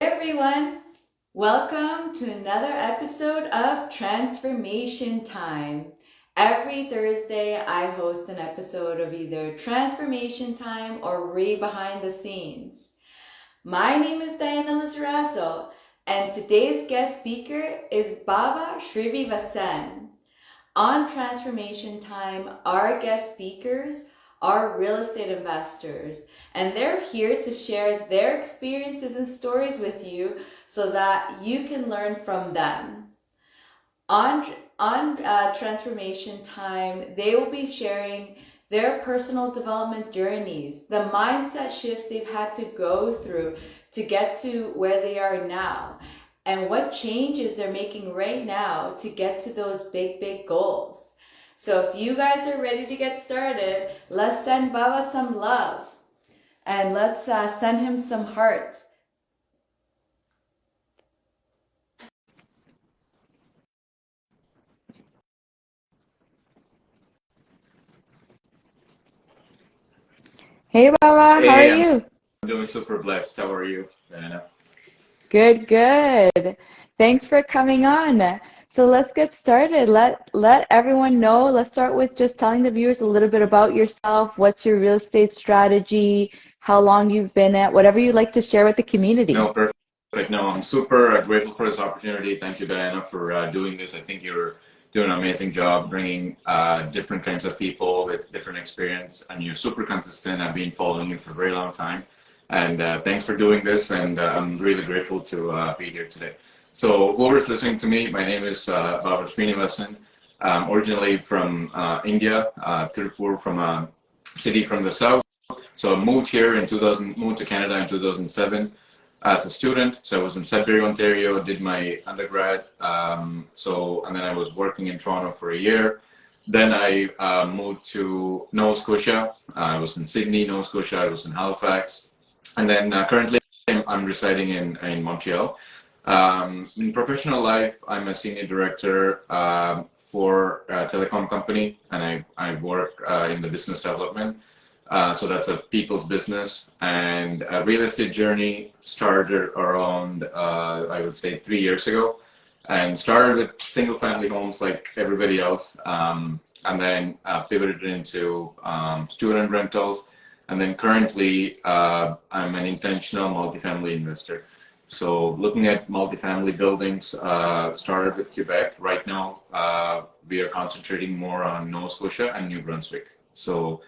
Everyone, welcome to another episode of Transformation Time. Every Thursday, I host an episode of either Transformation Time or Re Behind the Scenes. My name is Diana Lizarazo, and today's guest speaker is Bava Srinivasan. On Transformation Time, our guest speakers are real estate investors, and they're here to share their experiences and stories with you so that you can learn from them. On Transformation Time, they will be sharing their personal development journeys, the mindset shifts they've had to go through to get to where they are now, and what changes they're making right now to get to those big goals. So if you guys are ready to get started, let's send Baba some love and let's send him some heart. Hey Baba, how are Hey, I'm you? doing super blessed. How are you, Diana? Good. Thanks for coming on. So let's get started. Let everyone know. Let's start with just telling the viewers a little bit about yourself. What's your real estate strategy? How long you've been at, whatever you'd like to share with the community. No, perfect. No, I'm super grateful for this opportunity. Thank you, Diana, for doing this. I think you're doing an amazing job bringing different kinds of people with different experience, and you're super consistent. I've been following you for a very long time, and thanks for doing this. And I'm really grateful to be here today. So, whoever's listening to me, my name is Bava Srinivasan. I'm originally from India, Tirupur, from a city from the south. So I moved here in 2000, moved to Canada in 2007 as a student. So I was in Sudbury, Ontario, did my undergrad. And then I was working in Toronto for a year. Then I moved to Nova Scotia. I was in Sydney, Nova Scotia. I was in Halifax. And then currently I'm residing in Montreal. In professional life, I'm a senior director for a telecom company, and I work in the business development. So that's a people's business, and a real estate journey started around, I would say, 3 years ago, and started with single family homes like everybody else, and then pivoted into student rentals, and then currently I'm an intentional multifamily investor. So looking at multifamily buildings, started with Quebec. Right now, we are concentrating more on Nova Scotia and New Brunswick. So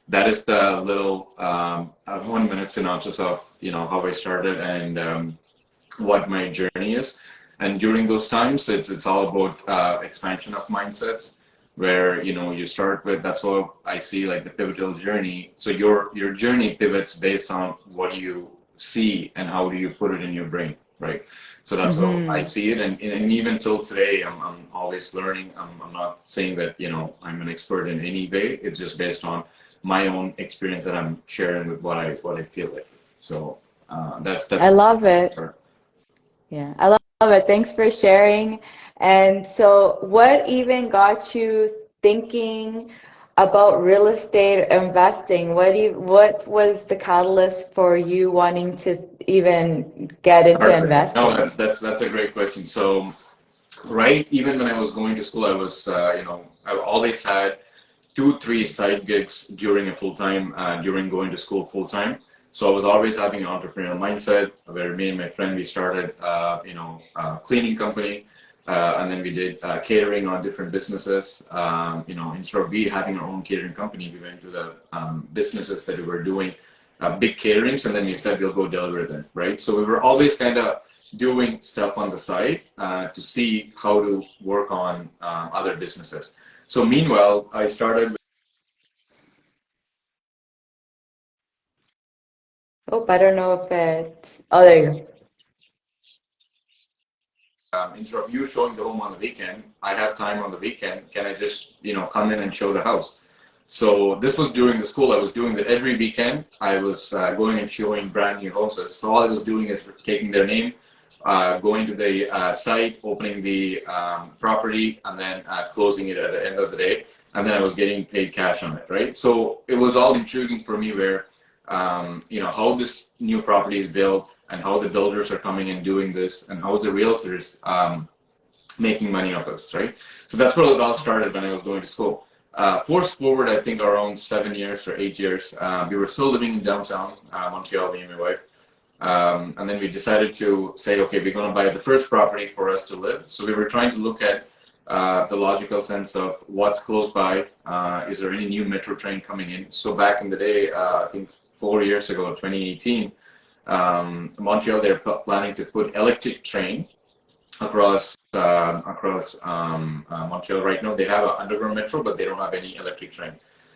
that is the little 1 minute synopsis of how I started and what my journey is. And during those times, it's all about expansion of mindsets, where you start with, that's what I see, like the pivotal journey. So your journey pivots based on what you see and how do you put it in your brain, right? So that's how I see it, and even till today, I'm always learning. I'm not saying that I'm an expert in any way. It's just based on my own experience that I'm sharing with what I feel like. So that's I love it. Yeah, I love it. Thanks for sharing. And so, what even got you thinking about real estate investing? What was the catalyst for you wanting to even get into perfect. No, investing? that's a great question. So, right, even when I was going to school, I was I always had 2, 3 side gigs during a full time during going to school full time. So I was always having an entrepreneurial mindset, where me and my friend, we started cleaning company, and then we did catering on different businesses. Instead of we having our own catering company, we went to the businesses that we were doing big caterings, and then we said we'll go deliver them, right? So we were always kind of doing stuff on the side to see how to work on other businesses. So meanwhile, I started. Oh, I don't know if it's. Oh, there you go. Instead of you showing the home on the weekend, I have time on the weekend. Can I just, come in and show the house? So this was during the school. I was doing that every weekend. I was going and showing brand new houses. So all I was doing is taking their name, going to the site, opening the property, and then closing it at the end of the day. And then I was getting paid cash on it, right? So it was all intriguing for me, where how this new property is built and how the builders are coming and doing this and how the realtors making money off us, right? So that's where it all started when I was going to school. Force forward, I think around 7 years or 8 years, we were still living in downtown Montreal, me and my wife. And then we decided to say, okay, we're going to buy the first property for us to live. So we were trying to look at the logical sense of what's close by. Is there any new metro train coming in? So back in the day, I think 4 years ago, 2018, Montreal, they're planning to put electric train across Montreal. Right now, they have an underground metro, but they don't have any electric train.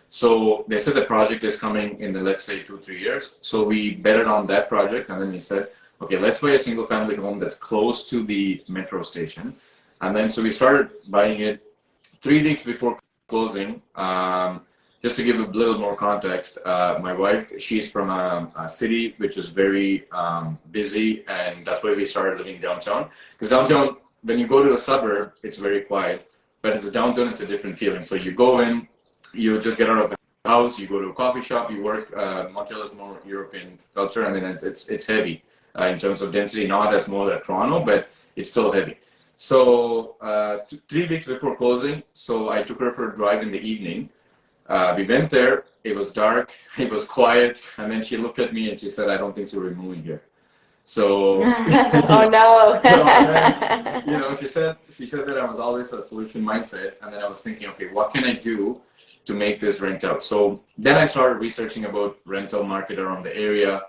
So they said the project is coming in the, let's say, 2-3 years. So we betted on that project, and then we said, okay, let's buy a single family home that's close to the metro station. And then so we started buying it 3 weeks before closing. Just to give a little more context, my wife, she's from a city which is very busy, and that's why we started living downtown. Because downtown, when you go to a suburb, it's very quiet, but as a downtown, it's a different feeling. So you go in, you just get out of the house, you go to a coffee shop, you work. Montreal is more European culture, and then it's heavy in terms of density, not as more like Toronto, but it's still heavy. So 3 weeks before closing, so I took her for a drive in the evening. We went there, it was dark, it was quiet, and then she looked at me and she said, I don't think we're moving here. So, Oh no. so then, she said that I was always a solution mindset, and then I was thinking, okay, what can I do to make this rent out? So then I started researching about rental market around the area,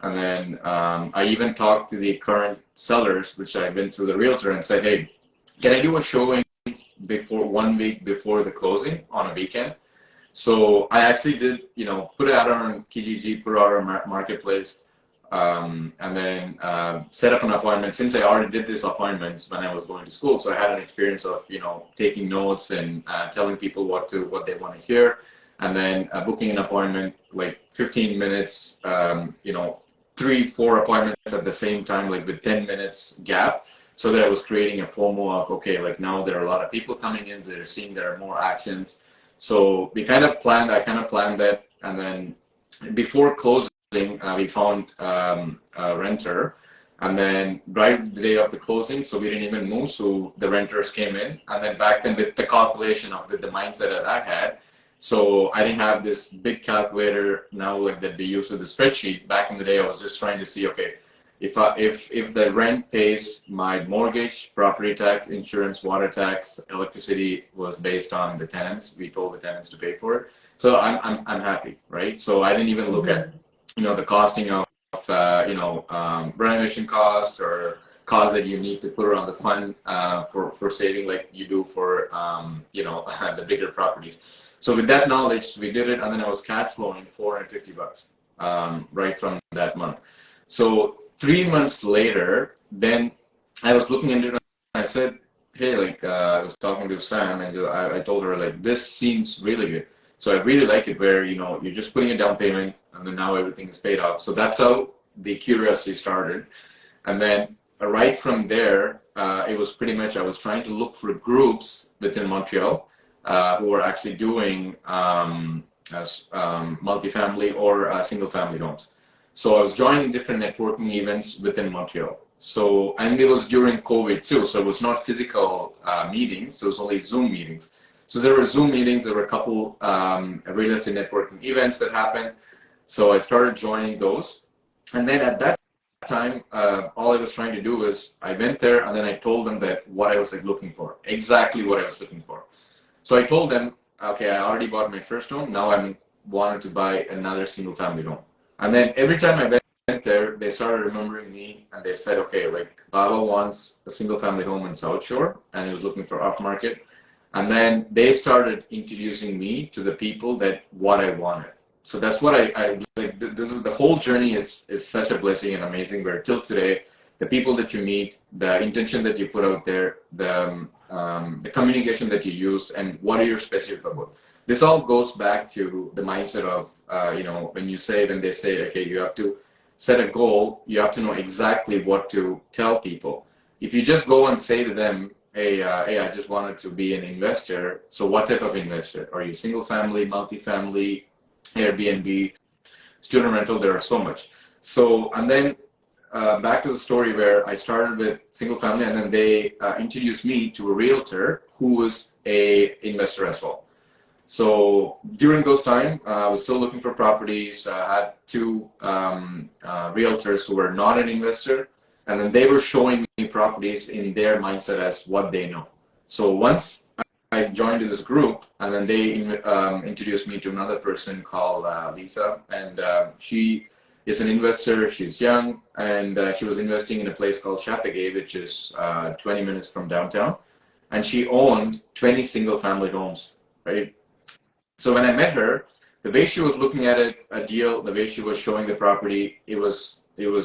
and then I even talked to the current sellers, which I've been through the realtor, and said, hey, can I do a showing before 1 week before the closing on a weekend? So I actually did, put it out on Kijiji, put it out on Marketplace, and then set up an appointment. Since I already did these appointments when I was going to school, so I had an experience of, taking notes and telling people what they want to hear, and then booking an appointment like 15 minutes, 3-4 appointments at the same time, like with 10 minutes gap, so that I was creating a FOMO of, okay, like now there are a lot of people coming in, they're seeing there are more actions. So I kind of planned that, and then before closing, we found a renter, and then right the day of the closing, so we didn't even move, so the renters came in, and then back then with the calculation with the mindset that I had, so I didn't have this big calculator now like that we use with the spreadsheet. Back in the day, I was just trying to see, okay, if the rent pays my mortgage, property tax, insurance, water tax, electricity was based on the tenants, we told the tenants to pay for it. So I'm happy, right? So I didn't even look at the costing of renovation cost or cost that you need to put around the fund for saving like you do for the bigger properties. So with that knowledge, we did it, and then I was cash flowing $450 right from that month. So 3 months later, then I was looking into it, and I said, hey, I was talking to Sam, and I told her, this seems really good. So I really like it where, you're just putting a down payment, and then now everything is paid off. So that's how the curiosity started. And then right from there, it was pretty much, I was trying to look for groups within Montreal who were actually doing multifamily or single family homes. So I was joining different networking events within Montreal. So, and it was during COVID too, so it was not physical meetings, it was only Zoom meetings. So there were Zoom meetings, there were a couple real estate networking events that happened. So I started joining those. And then at that time, all I was trying to do was, I went there and then I told them that what I was looking for, exactly what I was looking for. So I told them, okay, I already bought my first home, now I wanted to buy another single family home. And then every time I went there, they started remembering me, and they said, okay, Bava wants a single family home in South Shore, and he was looking for off market. And then they started introducing me to the people that what I wanted. So that's what I like. This is the whole journey is such a blessing and amazing. Where till today, the people that you meet, the intention that you put out there, the communication that you use, and what are you specific about. This all goes back to the mindset of when they say, okay, you have to set a goal, you have to know exactly what to tell people. If you just go and say to them, hey, I just wanted to be an investor. So what type of investor? Are you single family, multifamily, Airbnb? student rental, there are so much. So, and then back to the story where I started with single family, and then they introduced me to a realtor who was a investor as well. So during those time, I was still looking for properties. I had two realtors who were not an investor, and then they were showing me properties in their mindset as what they know. So once I joined this group, and then they introduced me to another person called Lisa, and she is an investor. She's young, and she was investing in a place called Chateauguay, which is 20 minutes from downtown, and she owned 20 single-family homes, right? So when I met her, the way she was looking at it, a deal, the way she was showing the property, it was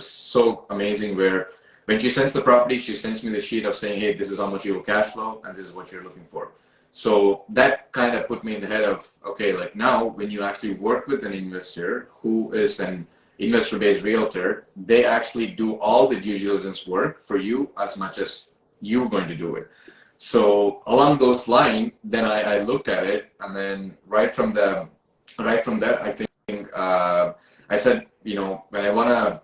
so amazing. Where when she sends the property, she sends me the sheet of saying, hey, this is how much you will cash flow, and this is what you're looking for. So that kind of put me in the head of, okay, like now when you actually work with an investor who is an investor-based realtor, they actually do all the due diligence work for you as much as you're going to do it. So along those lines, then I looked at it, and then right from that, I think I said, you know, when I wanna,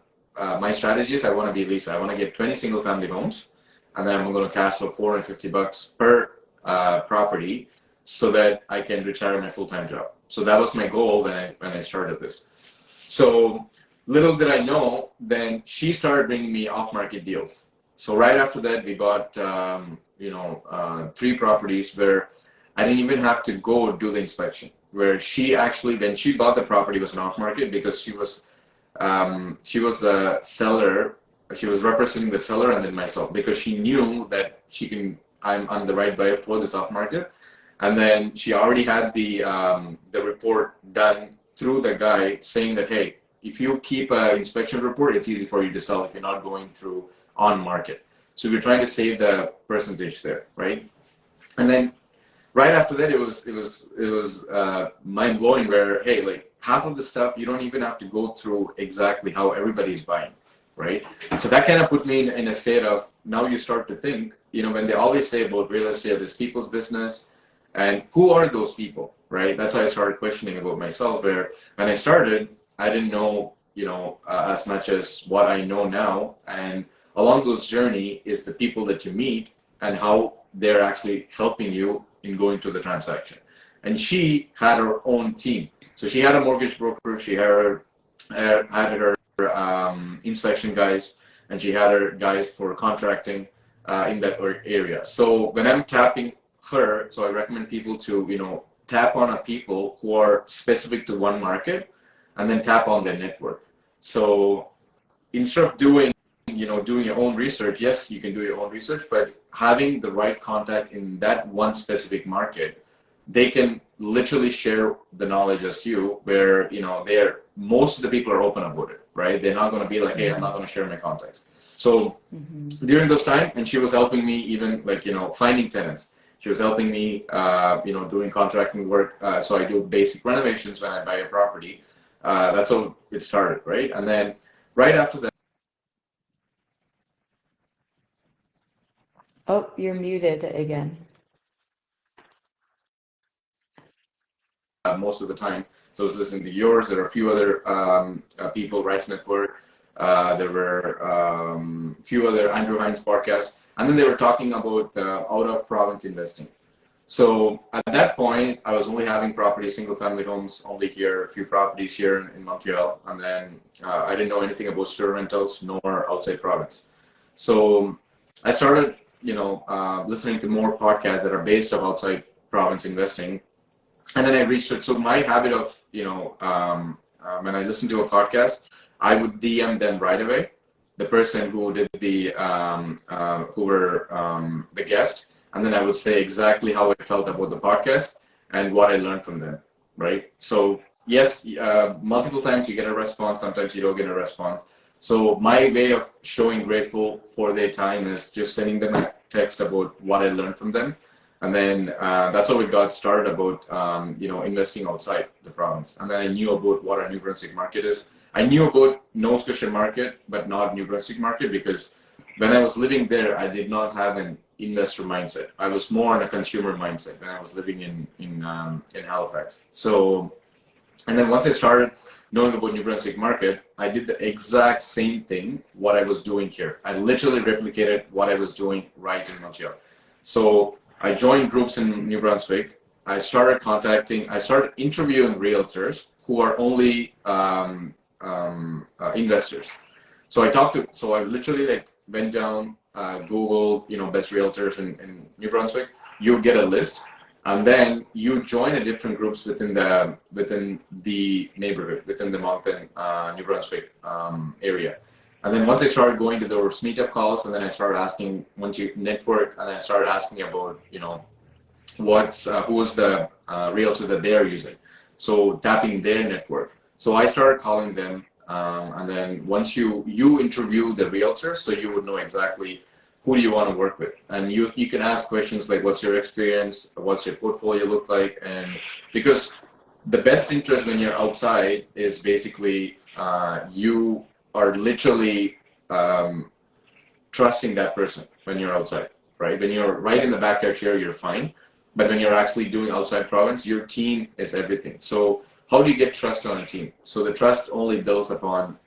my strategy is I want to be Lisa. I want to get 20 single-family homes, and then I'm going to cash flow $450 per property, so that I can retire my full-time job. So that was my goal when I started this. So little did I know, then she started bringing me off-market deals. So right after that, we bought, 3 properties where I didn't even have to go do the inspection. Where she actually, when she bought the property, was an off-market because she was the seller. She was representing the seller and then myself, because she knew that I'm the right buyer for this off-market. And then she already had the report done through the guy saying that, hey, if you keep an inspection report, it's easy for you to sell if you're not going through on market. So we're trying to save the percentage there, right? And then right after that, it was mind blowing. Where, hey, like half of the stuff you don't even have to go through exactly how everybody's buying, right? So that kind of put me in a state of, now you start to think, you know, when they always say about real estate is people's business, and who are those people, right? That's how I started questioning about myself. Where when I started, I didn't know, as much as what I know now. And along those journey is the people that you meet and how they're actually helping you in going to the transaction. And she had her own team. So she had a mortgage broker, she had her inspection guys, and she had her guys for contracting in that area. So when I'm tapping her, so I recommend people to, tap on people who are specific to one market, and then tap on their network. So instead of doing your own research, yes, you can do your own research, but having the right contact in that one specific market, they can literally share the knowledge as you, where, most of the people are open about it, right? They're not going to be like, hey, I'm not going to share my contacts. So during those time, and she was helping me even finding tenants. She was helping me, doing contracting work. So I do basic renovations when I buy a property. That's how it started, right? And then right after that, Oh, you're muted again. most of the time. So I was listening to yours. There are a few other people, Rice Network. There were a few other Andrew Hines podcasts. And then they were talking about out-of-province investing. So at that point, I was only having properties, single-family homes, only here, a few properties here in Montreal. And then I didn't know anything about student rentals nor outside province. So I started, listening to more podcasts that are based on outside province investing. And then I researched. So my habit of, when I listen to a podcast, I would DM them right away, the person who did the, who were the guest, and then I would say exactly how I felt about the podcast and what I learned from them, right? So yes, multiple times you get a response, sometimes you don't get a response. So my way of showing grateful for their time is just sending them a text about what I learned from them. And then that's how it got started about, investing outside the province. And then I knew about what our New Brunswick market is. I knew about Nova Scotia market, but not New Brunswick market, because when I was living there, I did not have an investor mindset. I was more on a consumer mindset when I was living in Halifax. So, and then once I started knowing about New Brunswick market, I did the exact same thing what I was doing here. I literally replicated what I was doing right in Montreal. So I joined groups in New Brunswick. I started interviewing realtors who are only investors. So I literally like went down, Googled, best realtors in New Brunswick. You get a list, and then you join a different groups within the neighborhood, within the Moncton, New Brunswick area. And then once I started going to those meetup calls, and then I started asking, once you network, and I started asking about, who's the realtor that they're using. So tapping their network. So I started calling them, and then once you interview the realtor, so you would know exactly who do you want to work with, and you can ask questions like, what's your experience, what's your portfolio look like, and because the best interest when you're outside is basically you are literally trusting that person when you're outside, right? When you're right in the backyard here, you're fine. But when you're actually doing outside province, your team is everything. So how do you get trust on a team? So the trust only builds upon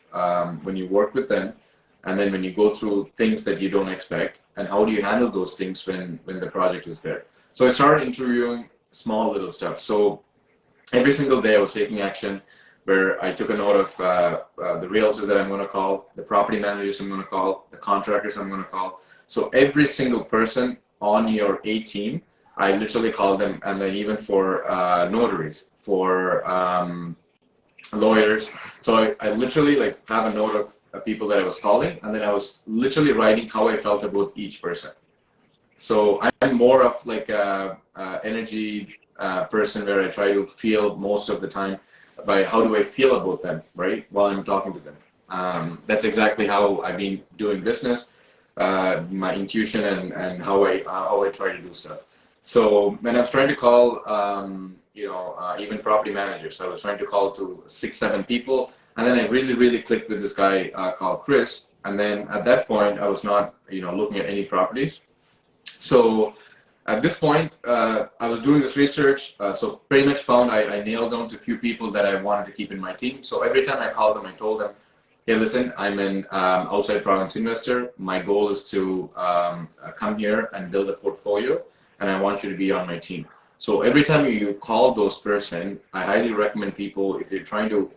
when you work with them, and then when you go through things that you don't expect, and how do you handle those things when the project is there. So I started interviewing small little stuff. So every single day I was taking action, where I took a note of the realtor that I'm going to call, the property managers I'm going to call, the contractors I'm going to call. So every single person on your A team, I literally call them, and then even for notaries, for lawyers. So I literally like have a note of people that I was calling, and then I was literally writing how I felt about each person. So I'm more of like a energy person, where I try to feel most of the time by how do I feel about them, right, while I'm talking to them. That's exactly how I've been doing business, my intuition, and how I try to do stuff. So when I was trying to call, even property managers, I was trying to call to 6-7 people, and then I really clicked with this guy called Chris. And then at that point, I was not, looking at any properties. So at this point, I was doing this research, so pretty much found I nailed down to a few people that I wanted to keep in my team. So every time I called them, I told them, hey, listen, I'm an outside province investor. My goal is to come here and build a portfolio, and I want you to be on my team. So every time you call those person, I highly recommend people, if they're trying to,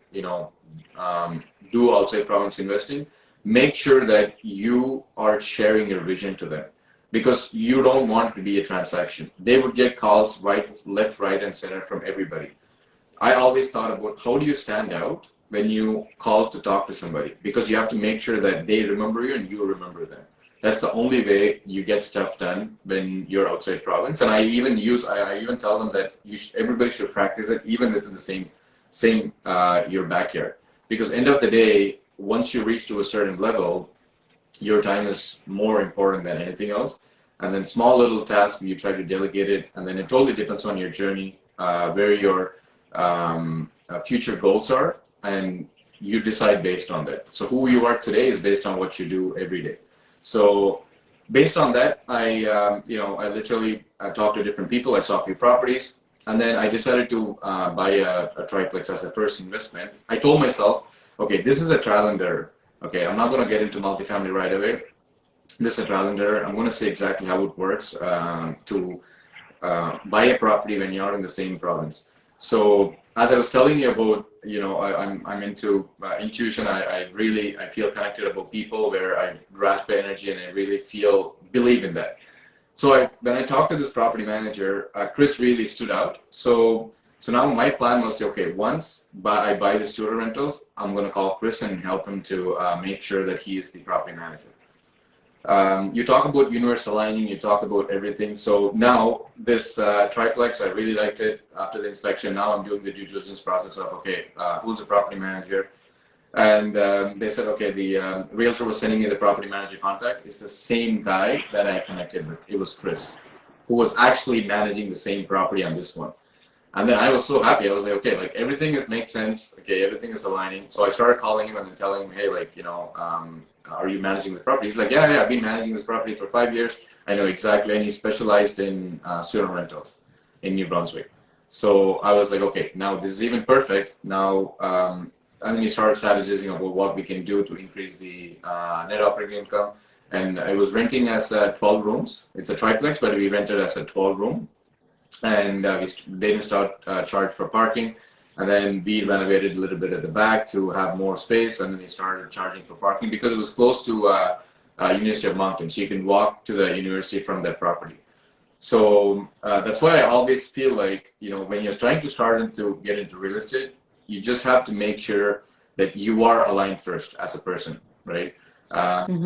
do outside province investing, make sure that you are sharing your vision to them, because you don't want to be a transaction. They would get calls left, right, and center from everybody. I always thought about, how do you stand out when you call to talk to somebody, because you have to make sure that they remember you and you remember them. That's the only way you get stuff done when you're outside province. And I even tell them that everybody should practice it even within the same your backyard, because end of the day, once you reach to a certain level, your time is more important than anything else. And then small little tasks, you try to delegate it, and then it totally depends on your journey, where your future goals are, and you decide based on that. So who you are today is based on what you do every day. So based on that, I literally talked to different people. I saw a few properties, and then I decided to buy a triplex as a first investment. I told myself, okay, this is a trial and error. Okay, I'm not going to get into multifamily right away. This is a trial and error. I'm going to say exactly how it works to buy a property when you're in the same province. So as I was telling you about, I'm into intuition. I feel connected about people, where I grasp energy, and I really believe in that. So when I talked to this property manager, Chris really stood out. So now my plan was to, okay, once I buy the student rentals, I'm going to call Chris and help him to make sure that he is the property manager. You talk about universe aligning, you talk about everything. So now this triplex, I really liked it after the inspection. Now I'm doing the due diligence process of, okay, who's the property manager? And they said, okay, the realtor was sending me the property manager contact. It's the same guy that I connected with. It was Chris, who was actually managing the same property on this one. And then I was so happy. I was like, okay, like everything makes sense. Okay, everything is aligning. So I started calling him and then telling him, hey, like, are you managing the property? He's like, yeah, I've been managing this property for 5 years. I know exactly. And he specialized in student rentals in New Brunswick. So I was like, okay, now this is even perfect. Now and then we started strategizing about what we can do to increase the net operating income. And I was renting as 12 rooms. It's a triplex, but we rented as a 12 room. And they didn't start charge for parking. And then we renovated a little bit at the back to have more space. And then we started charging for parking because it was close to University of Moncton. So you can walk to the university from that property. So that's why I always feel like, when you're trying to start to get into real estate, you just have to make sure that you are aligned first as a person, right?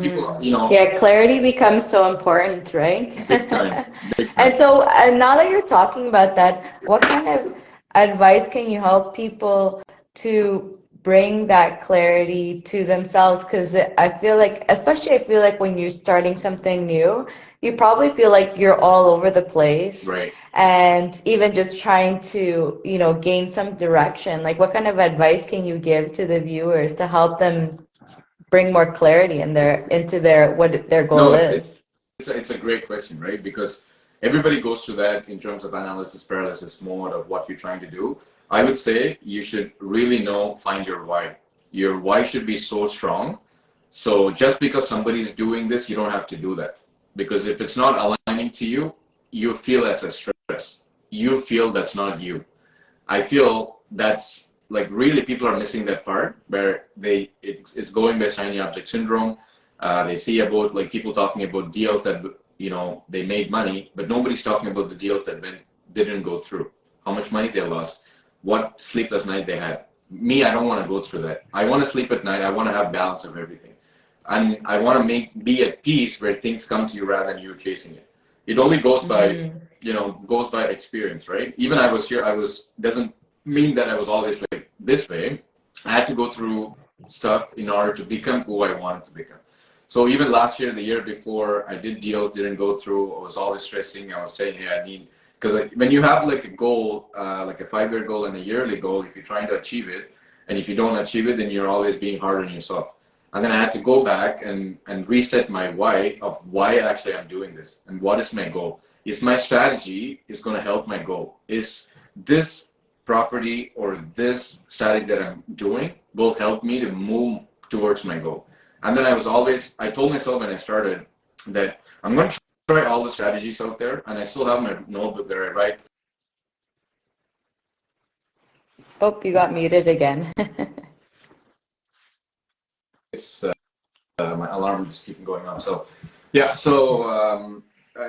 People, Yeah, clarity becomes so important, right? big time, big And time. so, now that you're talking about that, what kind of advice can you help people to bring that clarity to themselves? Because I feel like, especially I feel like when you're starting something new, you probably feel like you're all over the place Right. and even just trying to, gain some direction. Like, what kind of advice can you give to the viewers to help them bring more clarity into their what their No, goal is? it's a great question, right? Because everybody goes through that in terms of analysis paralysis mode of what you're trying to do. I would say you should really find your why. Your why should be so strong. So just because somebody's doing this, you don't have to do that. Because if it's not aligning to you, you feel as a stress. You feel that's not you. I feel that's like really people are missing that part where it's going by shiny object syndrome. They see about like people talking about deals that they made money, but nobody's talking about the deals that didn't go through. How much money they lost, what sleepless night they had. Me, I don't want to go through that. I want to sleep at night. I want to have balance of everything, and I want to be at peace where things come to you rather than you chasing it. It only goes by experience, right? Even I was here, doesn't mean that I was always like this way. I had to go through stuff in order to become who I wanted to become. So even last year, the year before, I did deals, didn't go through. I was always stressing. I was saying, hey, I need, because when you have like a goal, like a 5-year goal and a yearly goal, if you're trying to achieve it, and if you don't achieve it, then you're always being hard on yourself. And then I had to go back and reset my why of why actually I'm doing this and what is my goal. Is my strategy is going to help my goal? Is this property or this strategy that I'm doing will help me to move towards my goal? And then I told myself when I started that I'm going to try all the strategies out there, and I still have my notebook that I write. Oh, you got muted again. It's my alarm just keeping going off. So yeah, so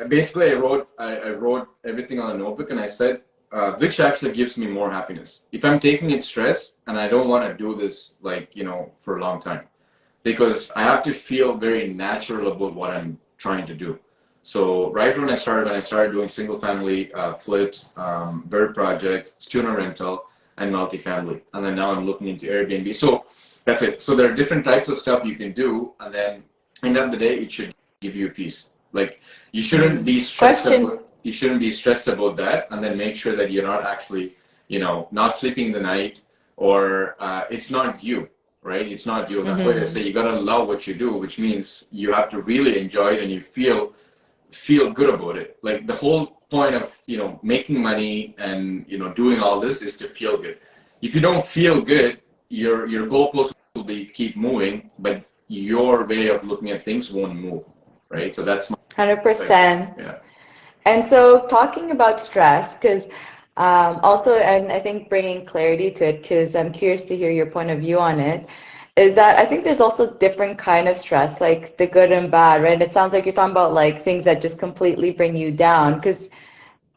basically I wrote everything on a notebook, and I said which actually gives me more happiness. If I'm taking it stress, and I don't want to do this for a long time, because I have to feel very natural about what I'm trying to do. So right when I started doing single family flips, bird projects, student rental, and multifamily, and then now I'm looking into Airbnb. So that's it. So there are different types of stuff you can do, and then end of the day, it should give you peace. Like you shouldn't be stressed Question. about that, and then make sure that you're not actually, not sleeping the night, or it's not you, right? It's not you. That's why they say you gotta love what you do, which means you have to really enjoy it and you feel good about it. Like the whole point of making money and doing all this is to feel good. If you don't feel good, your goalpost will be keep moving, but your way of looking at things won't move, right? So that's my like, 100%. yeah. And so talking about stress, because also, and I think bringing clarity to it, because I'm curious to hear your point of view on it, is that I think there's also different kind of stress, like the good and bad, right? It sounds like you're talking about like things that just completely bring you down, because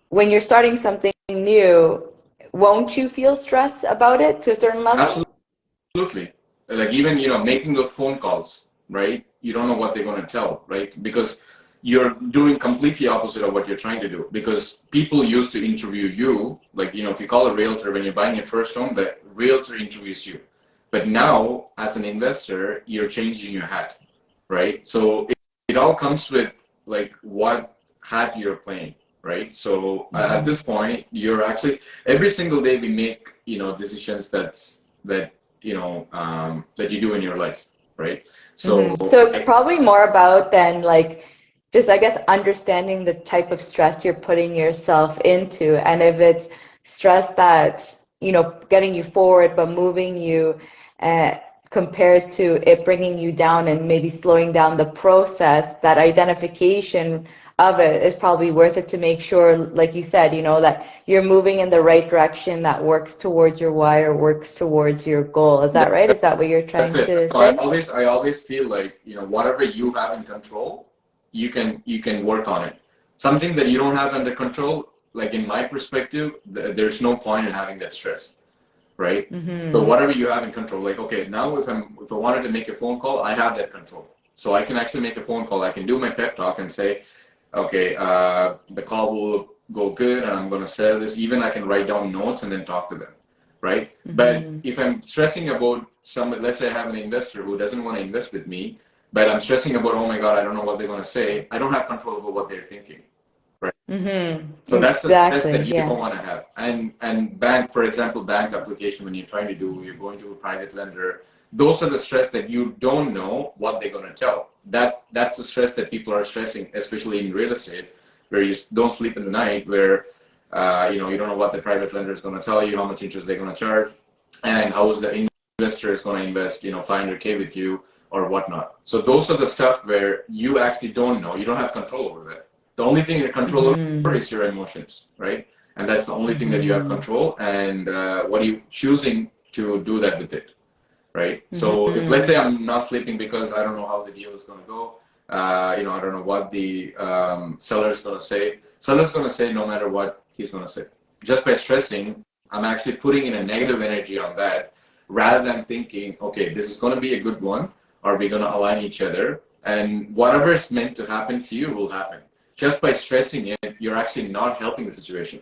when you're starting something new, won't you feel stressed about it to a certain level? Absolutely. Like even, making those phone calls, right? You don't know what they're going to tell, right? Because you're doing completely opposite of what you're trying to do. Because people used to interview you, like, if you call a realtor when you're buying your first home, the realtor interviews you. But now, as an investor, you're changing your hat, right? So it all comes with like what hat you're playing, right? So at this point, you're actually every single day we make decisions that you do in your life, right? So So it's probably more about than like just I guess understanding the type of stress you're putting yourself into, and if it's stress that's getting you forward but moving you compared to it bringing you down and maybe slowing down the process, that identification of it is probably worth it to make sure, like you said, that you're moving in the right direction that works towards your why or works towards your goal. Is that right? Is that what you're That's trying it. to So say? I always feel like, whatever you have in control, you can work on it. Something that you don't have under control, like in my perspective, there's no point in having that stress, right? So whatever you have in control, like, okay, now if I wanted to make a phone call, I have that control. So I can actually make a phone call. I can do my pep talk and say, okay, the call will go good and I'm going to say this. Even I can write down notes and then talk to them, right? But if I'm stressing about let's say I have an investor who doesn't want to invest with me, but I'm stressing about, oh my God, I don't know what they're going to say. I don't have control over what they're thinking, right? So that's the stress Exactly. that you Yeah. don't want to have. And bank, for example, bank application, when you're trying to do, you're going to a private lender, those are the stress that you don't know what they're going to tell. That's the stress that people are stressing, especially in real estate, where you don't sleep in the night, where you don't know what the private lender is going to tell you, how much interest they're going to charge, and how is the investor is going to invest 500K with you or whatnot. So those are the stuff where you actually don't know. You don't have control over that. The only thing you control over is your emotions, right? And that's the only thing that you have control. And what are you choosing to do that with it, right? So if, let's say, I'm not sleeping because I don't know how the deal is going to go, I don't know what the seller is going to say. Seller's going to say no matter what he's going to say. Just by stressing, I'm actually putting in a negative energy on that, rather than thinking, okay, this is going to be a good one. Are we going to align each other? And whatever is meant to happen to you will happen. Just by stressing it, you're actually not helping the situation,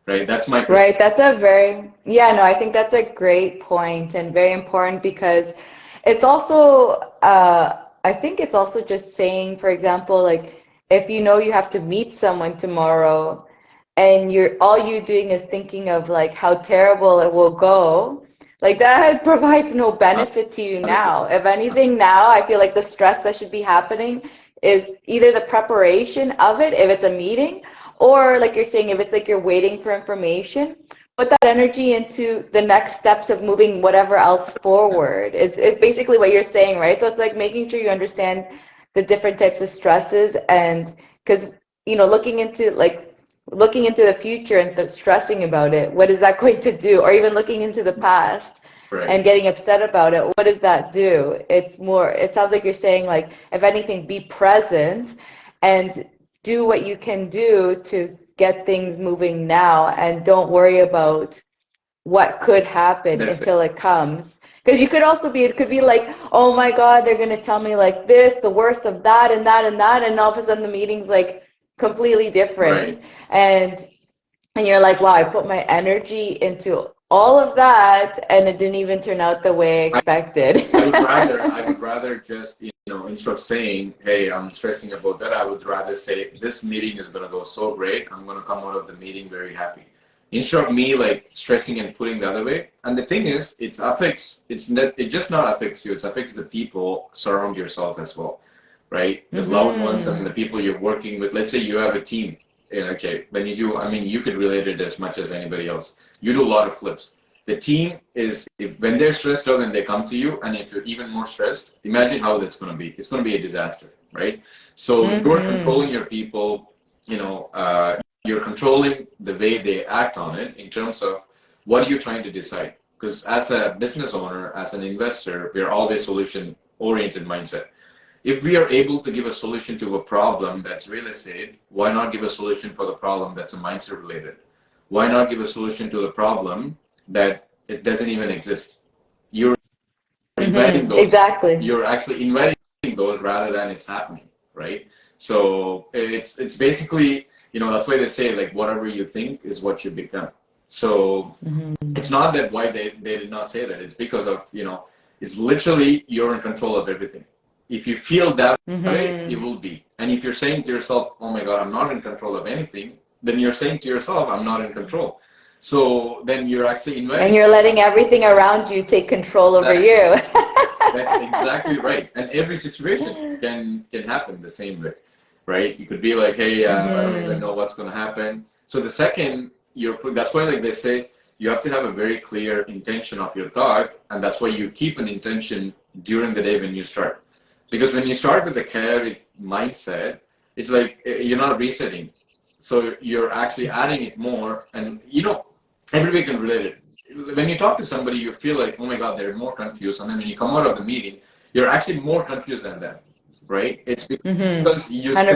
right? That's my perspective. Right. That's a very, yeah, no, I think that's a great point and very important, because it's also, I think it's also just saying, for example, like if you have to meet someone tomorrow and all you doing is thinking of like how terrible it will go, like that provides no benefit to you now. 100%. If anything, now I feel like the stress that should be happening is either the preparation of it, if it's a meeting, or like you're saying, if it's like you're waiting for information, put that energy into the next steps of moving whatever else forward is basically what you're saying, right? So it's like making sure you understand the different types of stresses, and because looking into the future and stressing about it, what is that going to do? Or even looking into the past and Right. getting upset about it, what does that do? It sounds like you're saying, like, if anything, be present and do what you can do to get things moving now, and don't worry about what could happen That's it. until it comes. Because it could be like, oh my God, they're going to tell me like this, the worst of that and that and that. And all of a sudden the meeting's like completely different. Right. And, and you're like, wow, I put my energy into all of that and it didn't even turn out the way I expected. I would rather just, instead of saying, hey, I'm stressing about that, I would rather say, this meeting is going to go so great. I'm going to come out of the meeting very happy. Instead of me like stressing and putting the other way. And the thing is, it just not affects you, it affects the people surround yourself as well, right? The loved ones and the people you're working with. Let's say you have a team. Okay, when you do, I mean, you could relate it as much as anybody else. You do a lot of flips. The team is, when they're stressed out and they come to you, and if you're even more stressed, imagine how that's going to be. It's going to be a disaster, right? So you're controlling your people, you're controlling the way they act on it in terms of what are you trying to decide. Because as a business owner, as an investor, we're always solution-oriented mindset. If we are able to give a solution to a problem that's real estate, why not give a solution for the problem that's a mindset related? Why not give a solution to the problem that it doesn't even exist? You're inviting those. Exactly. You're actually inviting those rather than it's happening, right? So it's basically, that's why they say like whatever you think is what you become. So it's not that why they did not say that. It's because of, it's literally you're in control of everything. If you feel that way, you will be. And if you're saying to yourself, oh my God, I'm not in control of anything, then you're saying to yourself, I'm not in control. So then you're actually inviting. And you're letting everything around you take control over Exactly. you. That's exactly right. And every situation can happen the same way, right? You could be like, hey, I don't even know what's going to happen. So the second that's why like they say, you have to have a very clear intention of your thought, and that's why you keep an intention during the day when you start. Because when you start with a chaotic mindset, it's like you're not resetting. So you're actually adding it more, and everybody can relate it. When you talk to somebody, you feel like, oh my God, they're more confused. And then when you come out of the meeting, you're actually more confused than them, right? It's because you spend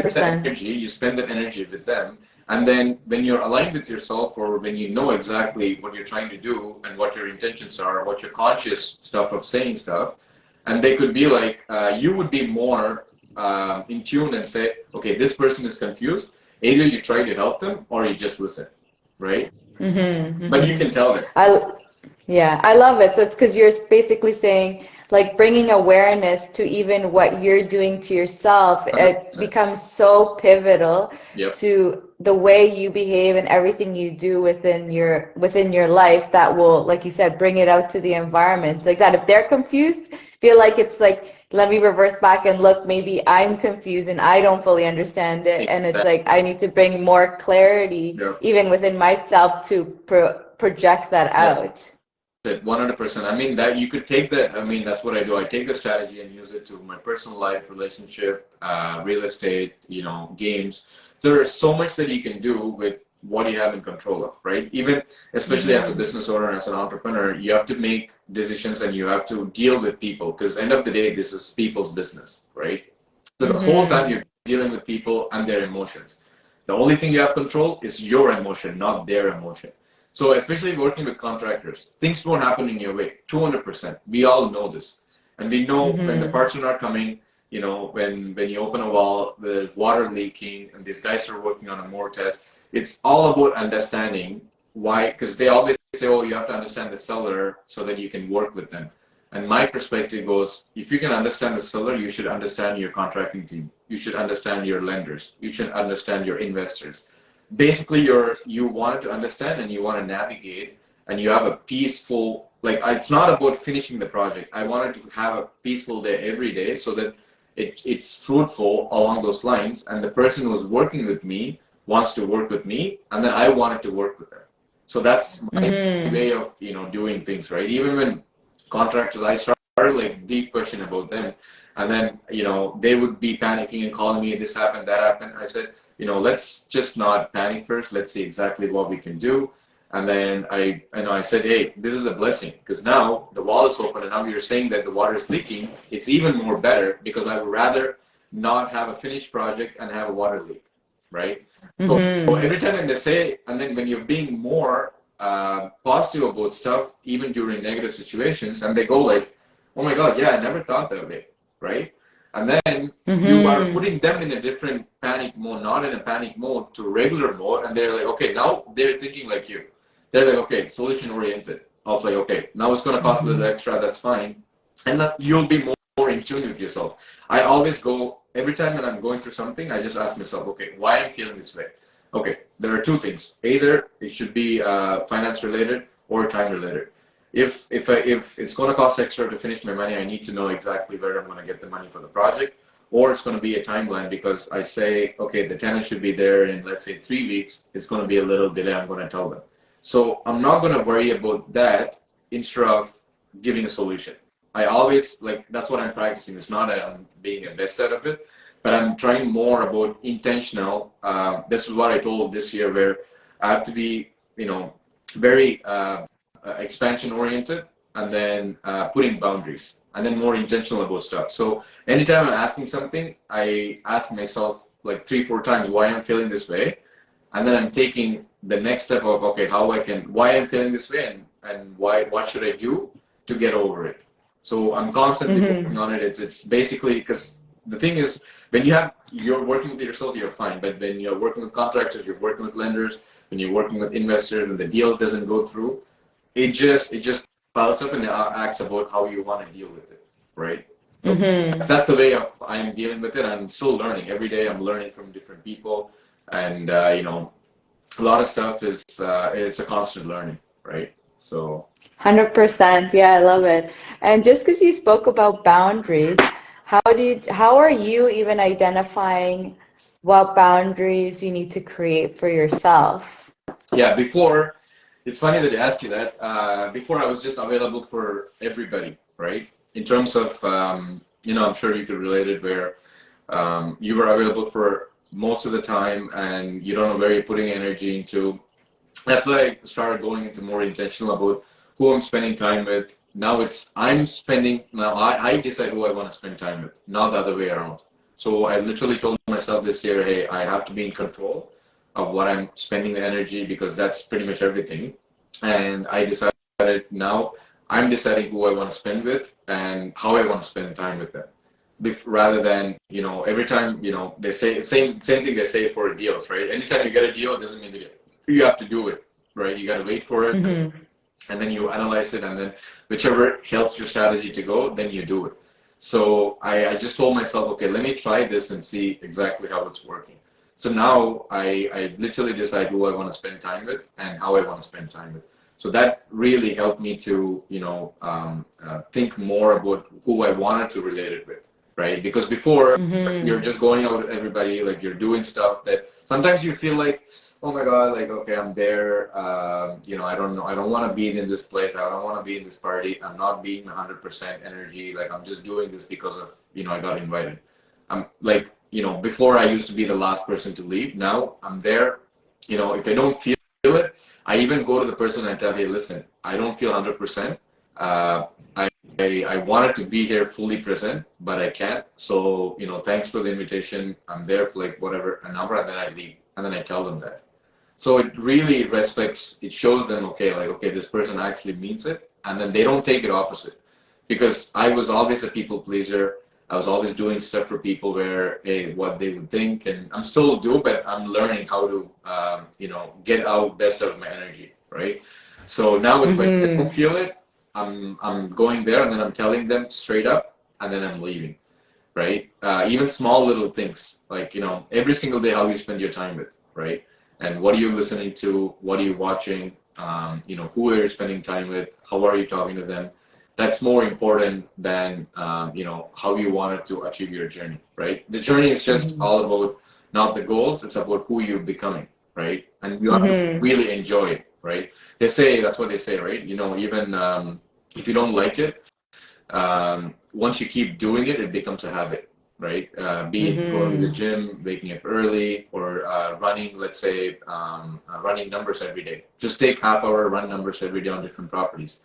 that 100%. energy, with them. And then when you're aligned with yourself, or when you know exactly what you're trying to do and what your intentions are, what your conscious stuff of saying stuff, and they could be like, you would be more in tune and say, okay, this person is confused. Either you try to help them or you just listen, right? But you can tell them. Yeah, I love it. So it's because you're basically saying, like, bringing awareness to even what you're doing to yourself. It 100%. becomes so pivotal Yep. to the way you behave and everything you do within your life that will, like you said, bring it out to the environment. Like that, if they're confused, feel like it's like, let me reverse back and look, maybe I'm confused and I don't fully understand it. And it's Exactly. like, I need to bring more clarity Yep. even within myself to project that That's out. it, 100%. I mean, that you could take that. I mean, that's what I do. I take the strategy and use it to my personal life, relationship, real estate, games. So there's so much that you can do with what you have in control of, right? Even especially as a business owner, as an entrepreneur, you have to make decisions and you have to deal with people, because end of the day, this is people's business, right? So the whole time you're dealing with people and their emotions. The only thing you have control is your emotion, not their emotion. So especially working with contractors, things won't happen in your way, 200%. We all know this. And we know when the parts are not coming, when you open a wall, there's water leaking, and these guys are working on a more test. It's all about understanding why, because they always say, oh, you have to understand the seller so that you can work with them. And my perspective goes, if you can understand the seller, you should understand your contracting team. You should understand your lenders. You should understand your investors. Basically, you want to understand and you want to navigate, and you have a peaceful, like, it's not about finishing the project. I wanted to have a peaceful day every day so that it's fruitful along those lines, and the person who's working with me wants to work with me, and then I wanted to work with them. So that's my way of doing things, right? Even when contractors, I started like deep question about them, and then they would be panicking and calling me, this happened, that happened. I said, let's just not panic first. Let's see exactly what we can do. And then I said, hey, this is a blessing, because now the wall is open, and now you're saying that the water is leaking. It's even more better, because I would rather not have a finished project and have a water leak, right? So every time when they say, and then when you're being more positive about stuff, even during negative situations, and they go like, oh my God, yeah, I never thought that way, right? And then you are putting them in a different panic mode, not in a panic mode, to regular mode, and they're like, okay, now they're thinking like you. They're like, okay, solution oriented. I was like, okay, now it's going to cost a little extra, that's fine. And then you'll be more in tune with yourself. I always go, every time when I'm going through something, I just ask myself, okay, why I'm feeling this way? Okay, there are two things. Either it should be finance related or time related. If it's going to cost extra to finish my money, I need to know exactly where I'm going to get the money for the project. Or it's going to be a timeline, because I say, okay, the tenant should be there in, let's say, 3 weeks. It's going to be a little delay. I'm going to tell them. So I'm not going to worry about that instead of giving a solution. I always, like, that's what I'm practicing. It's not I'm being a best out of it, but I'm trying more about intentional. This is what I told this year, where I have to be, very expansion oriented, and then putting boundaries, and then more intentional about stuff. So anytime I'm asking something, I ask myself like 3-4 times why I'm feeling this way, and then I'm taking the next step of, okay, why I'm feeling this way, and what should I do to get over it. So I'm constantly working on it. It's basically, because the thing is, when you're working with yourself, you're fine. But when you're working with contractors, you're working with lenders, when you're working with investors, and the deals doesn't go through, it just piles up, and it acts about how you want to deal with it, right? So that's the way of I'm dealing with it. I'm still learning every day. I'm learning from different people, and a lot of stuff is it's a constant learning, right? So 100%. Yeah, I love it. And just because you spoke about boundaries, how are you even identifying what boundaries you need to create for yourself? yeah, before. It's funny that you ask you that. Before I was just available for everybody, right? In terms of, I'm sure you could relate it where you were available for most of the time and you don't know where you're putting energy into. That's why I started going into more intentional about who I'm spending time with. Now I decide who I want to spend time with, not the other way around. So I literally told myself this year, hey, I have to be in control of what I'm spending the energy because that's pretty much everything. And I decided now I'm deciding who I want to spend with and how I want to spend time with them. Rather than, every time, they say same thing they say for deals, right? Anytime you get a deal, it doesn't mean that you have to do it, right? You got to wait for it Mm-hmm. and then you analyze it and then whichever helps your strategy to go, then you do it. So I just told myself, okay, let me try this and see exactly how it's working. So now I literally decide who I want to spend time with and how I want to spend time with. So that really helped me to, think more about who I wanted to relate it with, right? Because before you're Mm-hmm. just going out with everybody, like you're doing stuff that sometimes you feel like, oh my God, like, okay, I'm there. I don't know. I don't want to be in this place. I don't want to be in this party. I'm not being 100% energy. Like, I'm just doing this because of, I got invited. I'm like, before I used to be the last person to leave. Now I'm there. If I don't feel it, I even go to the person and tell, hey, listen, I don't feel 100%. Uh, I wanted to be here fully present, but I can't. So, thanks for the invitation. I'm there for like whatever, an hour, and then I leave. And then I tell them that. So it really respects, it shows them, okay, like, okay, this person actually means it. And then they don't take it opposite. Because I was always a people pleaser. I was always doing stuff for people where, hey, what they would think. And I'm still doing, but I'm learning how to, get out best out of my energy, right? So now it's like, I don't Mm-hmm. feel it. I'm going there and then I'm telling them straight up and then I'm leaving, right? Even small little things like, every single day how you spend your time with, right? And what are you listening to? What are you watching? Who are you spending time with? How are you talking to them? That's more important than, how you wanted to achieve your journey, right? The journey is just Mm-hmm. all about not the goals. It's about who you're becoming, right? And you have to Mm-hmm. really enjoy it, right? They say, that's what they say, right? Even if you don't like it, once you keep doing it, it becomes a habit, right? Be it going to the Mm-hmm. gym, waking up early, or running, let's say, running numbers every day. Just take half hour, run numbers every day on different properties.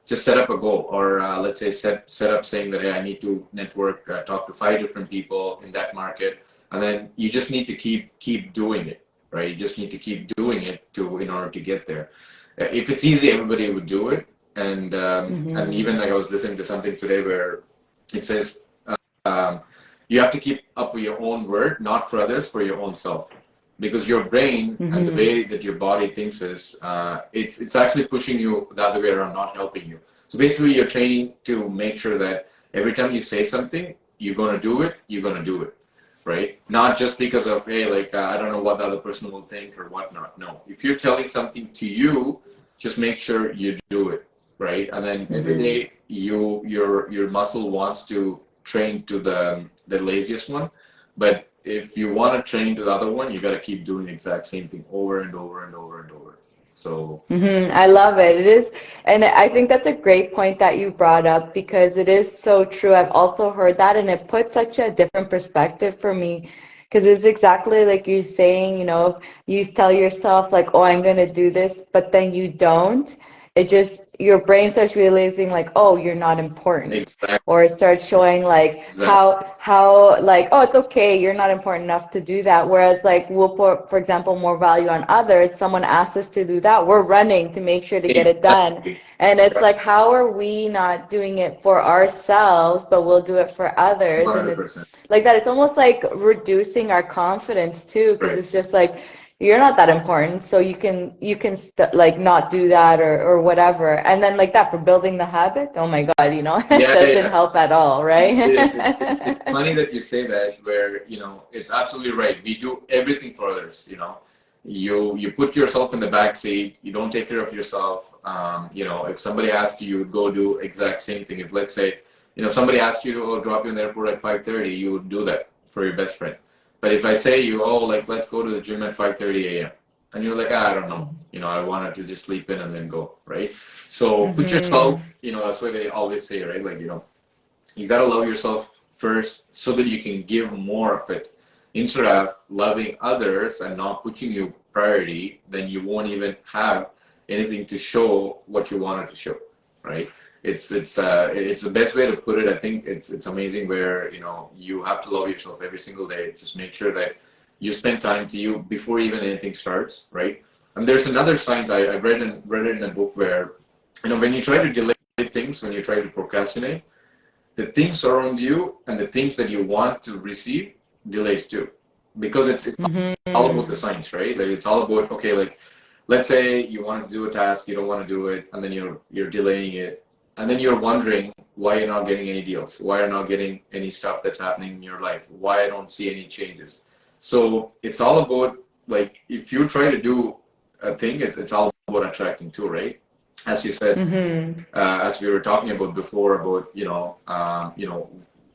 Just set up a goal, or let's say set up saying that, hey, I need to network, talk to 5 different people in that market, and then you just need to keep doing it, right? You just need to keep doing it in order to get there. If it's easy, everybody would do it, and Mm-hmm. even like I was listening to something today where it says um, you have to keep up with your own word, not for others, for your own self, because your brain and the Mm-hmm. way that your body thinks is it's actually pushing you the other way around, not helping you. So basically, you're training to make sure that every time you say something, you're gonna do it. You're gonna do it, right? Not just because of, hey, like I don't know what the other person will think or whatnot. No, if you're telling something to you, just make sure you do it, right? And then every Mm-hmm. day your muscle wants to train to the laziest one, but if you want to train to the other one, you got to keep doing the exact same thing over and over and over and over. So I love it. It is, and I think that's a great point that you brought up because it is so true. I've also heard that, and it puts such a different perspective for me because it's exactly like you're saying, if you tell yourself like, "Oh, I'm gonna do this," but then you don't, it just your brain starts realizing like, "Oh, you're not important." exactly, Or it starts showing like exactly, how like, oh, it's okay, you're not important enough to do that. Whereas like we'll put, for example, more value on others. Someone asks us to do that, we're running to make sure to get it done. exactly, And it's like, how are we not doing it for ourselves, but we'll do it for others? And it's 100%, like that. It's almost like reducing our confidence too, because right? it's just like you're not that important, so you can like not do that or whatever. And then like that for building the habit. Oh my God, it Yeah, doesn't yeah. help at all, right? It is. It's funny that you say that, where it's absolutely right. We do everything for others. You put yourself in the back seat. You don't take care of yourself. If somebody asks you, you would go do exact same thing. If let's say, somebody asks you to drop you in the airport at 5:30, you would do that for your best friend. But if I say you, oh, like let's go to the gym at 5:30 a.m. and you're like, I don't know, I wanted to just sleep in and then go, right? So put Mm-hmm. yourself, that's what they always say, right? Like, you gotta love yourself first so that you can give more of it. Instead of loving others and not putting you priority, then you won't even have anything to show what you wanted to show, right? It's the best way to put it. I think it's amazing where you have to love yourself every single day. Just make sure that you spend time to you before even anything starts, right? And there's another science I read it in a book where when you try to delay things, when you try to procrastinate, the things around you and the things that you want to receive delays too, because it's all about the Mm-hmm. science, right? Like it's all about, okay, like let's say you want to do a task, you don't want to do it, and then you're delaying it, and then you're wondering why you're not getting any deals, why you're not getting any stuff that's happening in your life, why I don't see any changes. So it's all about, like, if you try to do a thing, it's all about attracting too, right? As you said, Mm-hmm. as we were talking about before, about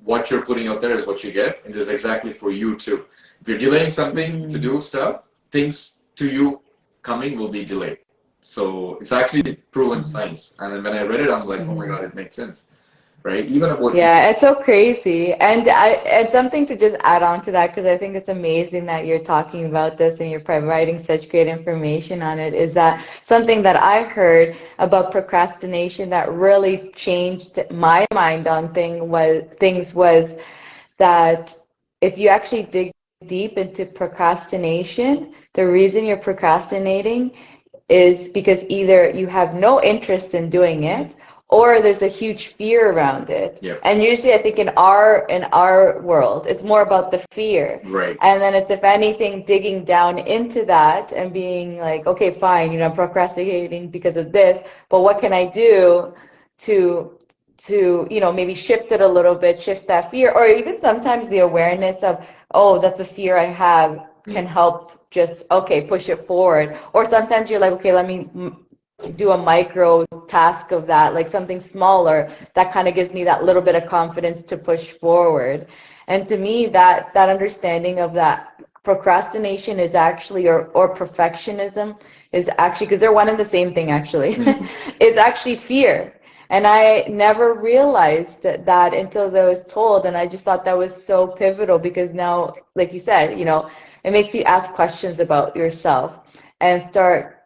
what you're putting out there is what you get, and this is exactly for you too. If you're delaying something to Mm-hmm. do stuff, things to you coming will be delayed. So it's actually proven science. And when I read it, I'm like, oh my Mm-hmm. God, it makes sense, right? Even about Yeah, it's so crazy. And something to just add on to that, because I think it's amazing that you're talking about this and you're providing such great information on it, is that something that I heard about procrastination that really changed my mind on things was that if you actually dig deep into procrastination, the reason you're procrastinating is because either you have no interest in doing Mhm. it or there's a huge fear around it. Yep, And usually I think in our world, it's more about the fear. right, And then it's, if anything, digging down into that and being like, okay, fine, I'm procrastinating because of this, but what can I do to maybe shift it a little bit, shift that fear, or even sometimes the awareness of, oh, that's a fear I have, yeah, can help just, okay, push it forward. Or sometimes you're like, okay, let me do a micro task of that, like something smaller that kind of gives me that little bit of confidence to push forward. And to me, that understanding of that procrastination is actually, or perfectionism is actually, because they're one and the same thing actually, mhm, is actually fear. And I never realized that until I was told, and I just thought that was so pivotal, because now, like you said, it makes you ask questions about yourself and start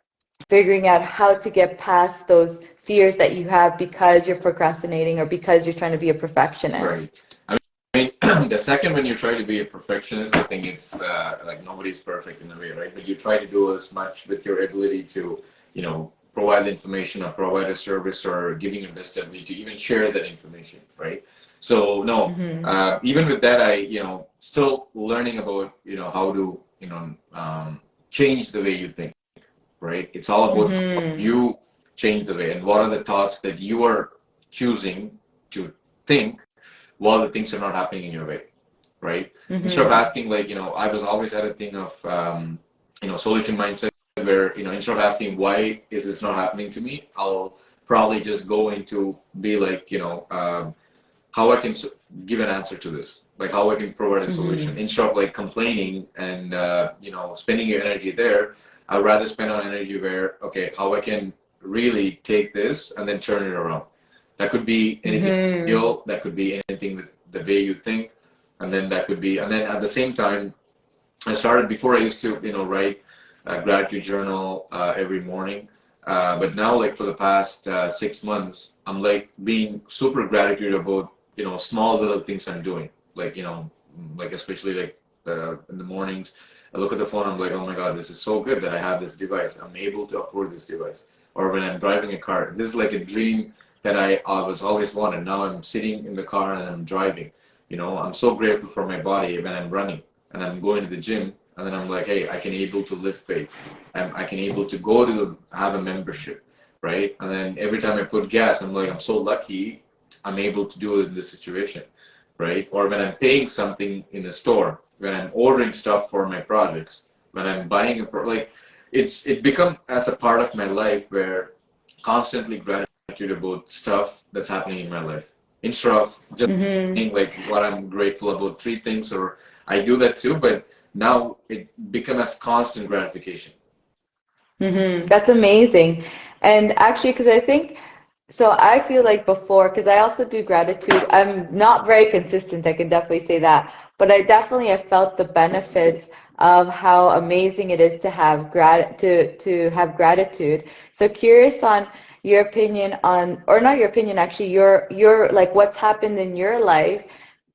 figuring out how to get past those fears that you have because you're procrastinating or because you're trying to be a right. perfectionist. I mean, the second when you try to be a perfectionist, I think it's like nobody's perfect in a way, right? But you try to do as much with your ability to, provide information or provide a service or giving your best ability to even share that information, right? So no, Mm-hmm. even with that, I, still learning about, how to, change the way you think, right? It's all about how Mm-hmm. you change the way and what are the thoughts that you are choosing to think while the things are not happening in your way, right? Instead of Mm-hmm. asking, like, I was always had a thing of, solution mindset where, instead of asking why is this not happening to me, I'll probably just go into be like, how I can give an answer to this, like how I can provide a solution Mm-hmm. instead of like complaining and, spending your energy there. I'd rather spend our energy where, okay, how I can really take this and then turn it around. That could be anything Mm-hmm. skill, that could be anything with the way you think, and then that could be, and then at the same time, I started before I used to, write a gratitude journal every morning. But now, like for the past 6 months, I'm like being super gratitude about, small little things I'm doing. Like, like especially like in the mornings, I look at the phone, I'm like, oh my God, this is so good that I have this device. I'm able to afford this device. Or when I'm driving a car, this is like a dream that I was always wanted. Now I'm sitting in the car and I'm driving. I'm so grateful for my body when I'm running and I'm going to the gym, and then I'm like, hey, I can able to lift weights. I can able to go to have a membership, right? And then every time I put gas, I'm like, I'm so lucky I'm able to do it in this situation, right? Or when I'm paying something in a store, when I'm ordering stuff for my projects, when I'm buying like it become as a part of my life where constantly gratitude about stuff that's happening in my life instead of just Mm-hmm. saying like what I'm grateful about three things, or I do that too, but now it becomes constant gratification. That's amazing. And actually, because I think, so I feel like before, because I also do gratitude, I'm not very consistent, I can definitely say that, but I definitely have felt the benefits of how amazing it is to have to have gratitude. So curious on your opinion on, or not your opinion, actually, your like what's happened in your life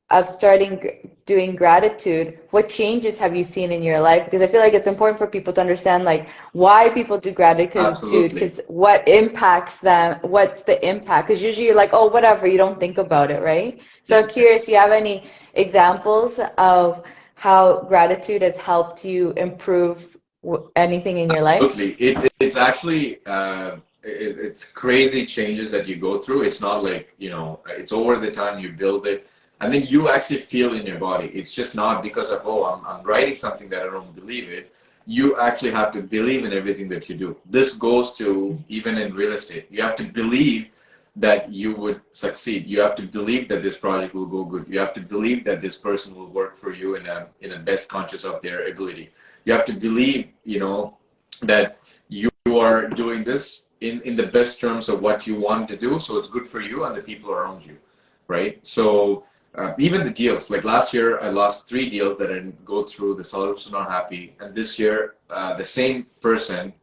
of starting doing gratitude. What changes have you seen in your life? Because I feel like it's important for people to understand like why people do gratitude, Absolutely. because what impacts them, what's the impact? Because usually you're like, oh, whatever, you don't think about it, right? So I'm curious, do you have any examples of how gratitude has helped you improve anything in your life? Absolutely. It's actually it's crazy changes that you go through. It's not like, it's over the time you build it. And then you actually feel in your body. It's just not because of, oh, I'm writing something that I don't believe it. You actually have to believe in everything that you do. This goes to even in real estate. You have to believe that you would succeed. You have to believe that this project will go good. You have to believe that this person will work for you in a best conscious of their ability. You have to believe, that you are doing this in the best terms of what you want to do, so it's good for you and the people around you, right? So even the deals, like last year I lost 3 deals that I didn't go through, the sellers were not happy, and this year the same person,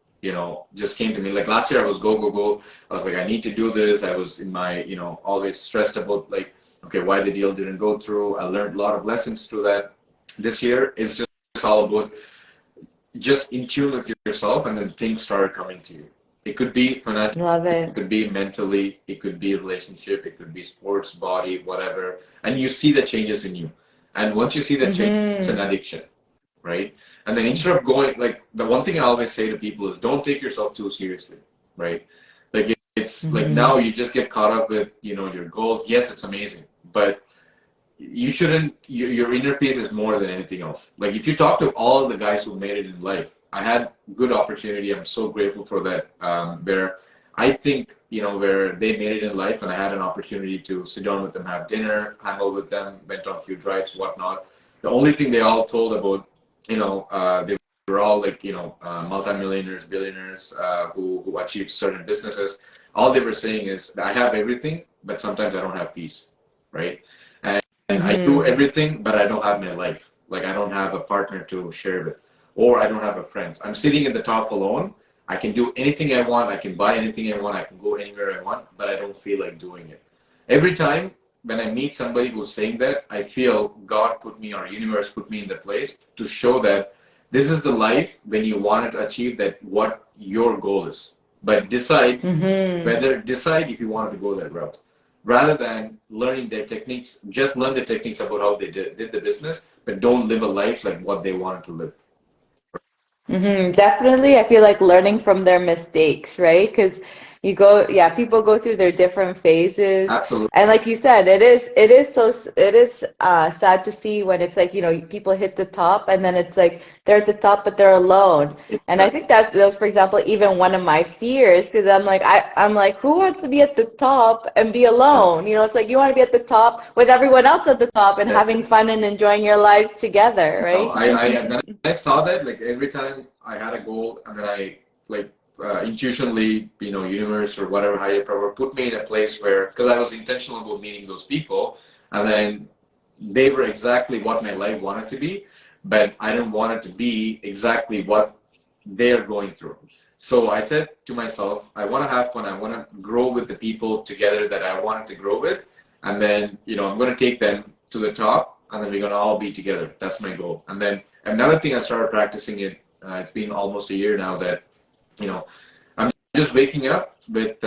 just came to me. Like last year I was go, I was like, I need to do this. I was in my, always stressed about like, okay, why the deal didn't go through. I learned a lot of lessons through that. This year it's just all about just in tune with yourself, and then things start coming to you. It could be financial, Love it it. could be mentally, it could be relationship, it could be sports, body, whatever. And you see the changes in you. And once you see the change, it's an addiction, right? And then instead of going, like the one thing I always say to people is don't take yourself too seriously, right? Like it's like now you just get caught up with, your goals. Yes, it's amazing, but you shouldn't, your inner peace is more than anything else. Like if you talk to all the guys who made it in life, I had good opportunity, I'm so grateful for that, where I think, where they made it in life, and I had an opportunity to sit down with them, have dinner, hang out with them, went on a few drives, whatnot. The only thing they all told about, they were all like, multimillionaires, billionaires, who achieved certain businesses. All they were saying is, I have everything, but sometimes I don't have peace, right? And I do everything, but I don't have my life. Like I don't have a partner to share with, or I don't have a friends. I'm sitting at the top alone. I can do anything I want. I can buy anything I want. I can go anywhere I want, but I don't feel like doing it. Every time when I meet somebody who's saying that, I feel God put me, or universe put me in the place to show that this is the life when you want to achieve that, what your goal is. But decide if you want to go that route, rather than learning their techniques. Just learn the techniques about how they did the business, but don't live a life like what they wanted to live. Definitely, I feel like learning from their mistakes, right? Because you go, yeah, people go through their different phases, Absolutely. and like you said, it is sad to see when it's like, people hit the top, and then it's like they're at the top, but they're alone. And I think that was, for example, even one of my fears, because I'm like, who wants to be at the top and be alone? It's like you want to be at the top with everyone else at the top and having fun and enjoying your lives together, No, right? when I saw that, like every time I had a goal, and then I like intuitionally, universe or whatever higher power put me in a place where, because I was intentional about meeting those people, and then they were exactly what my life wanted to be, but I didn't want it to be exactly what they're going through. So I said to myself, I want to have fun. I want to grow with the people together that I wanted to grow with. And then, I'm going to take them to the top, and then we're going to all be together. That's my goal. And then another thing, I started practicing it. It's been almost a year now that, I'm just waking up with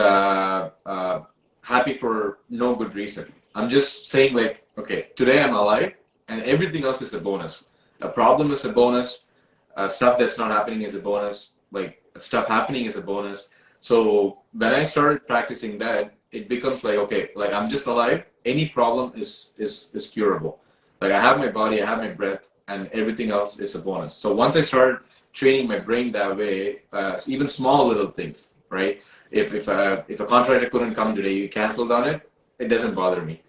happy for no good reason. I'm just saying like, okay, today I'm alive, and everything else is a bonus. A problem is a bonus. Stuff that's not happening is a bonus. Like stuff happening is a bonus. So when I started practicing that, it becomes like, okay, like I'm just alive. Any problem is curable. Like I have my body, I have my breath, and everything else is a bonus. So once I started training my brain that way, even small little things, right? If a contractor couldn't come today, you canceled on it, it doesn't bother me,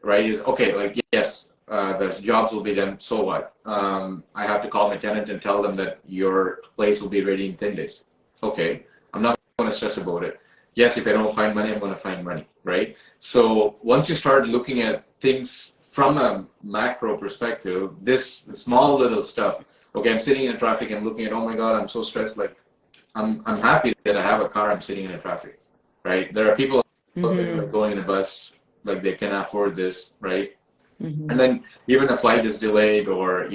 right? Is okay, like yes, the jobs will be done. So what? I have to call my tenant and tell them that your place will be ready in 10 days. Okay, I'm not going to stress about it. Yes, if I don't find money, I'm going to find money, right? So once you start looking at things from a macro perspective, this small little stuff. Okay, I'm sitting in traffic and looking at, oh my God, I'm so stressed. Like, I'm happy that I have a car. I'm sitting in a traffic, right? There are people like going in a bus, like they can afford this, right? And then even a flight is delayed, or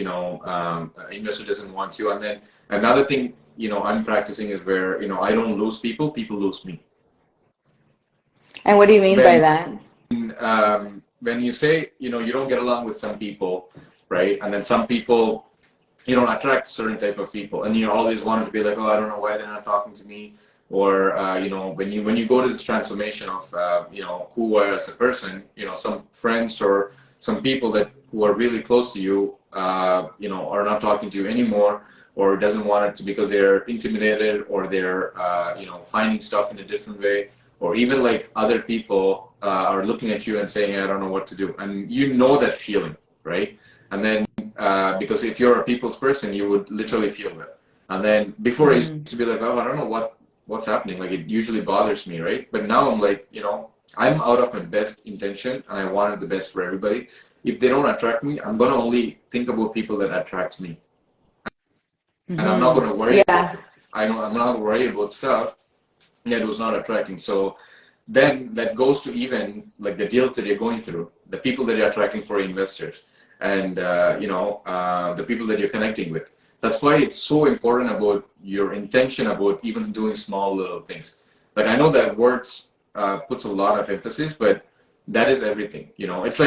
investor doesn't want you. And then another thing, I'm practicing is where I don't lose people; people lose me. And what do you mean by that? When you say you don't get along with some people, right? And then some people you don't attract certain type of people, and you always want to be like, oh, I don't know why they're not talking to me, or when you go to this transformation of who I are as a person, some friends or some people that who are really close to you, are not talking to you anymore, or doesn't want it to because they're intimidated, or they're finding stuff in a different way, or even like other people are looking at you and saying, I don't know what to do, and that feeling, right? And then because if you're a people's person, you would literally feel that. And then before I used to be like, oh, I don't know what's happening. Like, it usually bothers me, right? But now I'm like, I'm out of my best intention, and I wanted the best for everybody. If they don't attract me, I'm gonna only think about people that attract me, and I'm not gonna worry. Yeah. I'm not worried about stuff that was not attracting. So then that goes to even like the deals that you're going through, the people that you're attracting for investors, and the people that you're connecting with. That's why it's so important about your intention about even doing small little things. Like, I know that words puts a lot of emphasis, but that is everything. It's